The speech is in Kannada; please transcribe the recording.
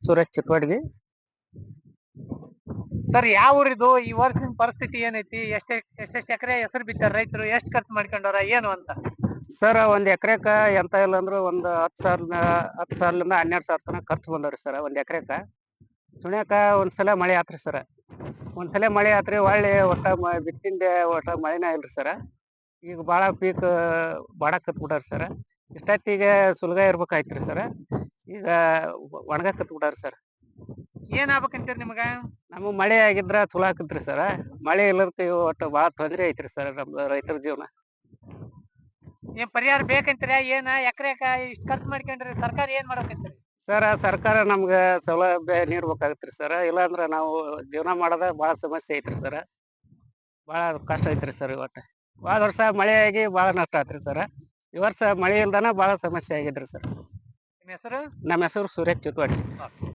ಸೂರಜ್ ಚಿಕ್ಕೋಡ್ಗಿ. ಸರ್ ಯಾವ ಊರಿದು ಈ ವರ್ಷದ ಪರಿಸ್ಥಿತಿ ಏನೈತಿ? ಎಷ್ಟೆಷ್ಟು ಎಕರೆ ಹೆಸರು ಬಿತ್ತಾರ ರೈತರು? ಎಷ್ಟು ಖರ್ಚು ಮಾಡ್ಕೊಂಡಾರ ಏನು ಅಂತ? ಸರ್ ಒಂದ್ ಎಕರೆಕ ಎಂತ ಇಲ್ಲ ಅಂದ್ರು ಒಂದ್ 10,000ದಿಂದ 12,000 ತನಕ ಖರ್ಚು ಬಂದವ್ರಿ ಸರ್ ಒಂದ್ ಎಕರೆಕ. ಸುಣ್ಯಾಕ ಒಂದ್ಸಲ ಮಳೆ ಆತ್ರಿ ಸರ್. ಒಂದ್ಸಲ ಮಳೆ ಆತ್ರಿ ಹೊಳ್ಳಿ ಒಟ್ಟ ಬಿತ್ತಿಂದೆ ಒಟ್ಟ ಮಳೆನ ಇಲ್ರಿ ಸರ್. ಈಗ ಬಾಳ ಪೀಕ್ ಬಾಡಕತ್ ಬಿಟ್ಟಾರಿ ಸರ್. ಇಷ್ಟೊತ್ತಿಗೆ ಸುಲ್ಗ ಇರ್ಬೇಕಾಯ್ತ್ರಿ ಸರ್. ಈಗ ಒಣಗಾಕತ್ ಬಿಟ್ಟಾರಿ ಸರ್. ಏನ್ ಆಗ್ಬೇಕಂತೀರಿ ನಿಮ್ಗ? ನಮಗ್ ಮಳೆ ಆಗಿದ್ರ ಚಲೋ ಆಕತ್ರಿ ಸರ್. ಮಳೆ ಇಲ್ಲದಕ್ಕ ಒಟ್ಟ ಬಾಳ ತೊಂದ್ರೆ ಐತ್ರಿ ಸರ್ ನಮ್ದು ರೈತರ ಜೀವನ. ಏನ್ ಪರಿಹಾರ ಬೇಕಂತೀರಾ? ಏನ ಎಕರೆಕ ಇಷ್ಟ್ ಖರ್ಚು ಮಾಡ್ಕೊಂಡ್ರಿ ಸರ್ಕಾರ ಏನ್ ಮಾಡ್ಬೇಕಂತೀರಿ? ಸರ್ ಸರ್ಕಾರ ನಮ್ಗ ಸೌಲಭ್ಯ ನೀಡ್ಬೇಕಾಗತ್ರಿ ಸರ್. ಇಲ್ಲಾಂದ್ರ ನಾವು ಜೀವನ ಮಾಡೋದ ಬಾಳ ಸಮಸ್ಯೆ ಐತ್ರಿ ಸರ್. ಬಾಳ ಕಷ್ಟ ಐತ್ರಿ ಸರ್ ಇವತ್ತ. ಹೋದ ವರ್ಷ ಮಳೆ ಆಗಿ ಬಾಳ ನಷ್ಟ ಆತ್ರಿ ಸರ್. ಈ ವರ್ಷ ಮಳೆ ಇಲ್ದನ ಬಾಳ ಸಮಸ್ಯೆ ಆಗಿದ್ರಿ ಸರ್. ನಿಮ್ಮ ಹೆಸರು? ನಮ್ಮ ಹೆಸರು ಸೂರಜ್ ಚಿಕ್ಕೋಡಿ.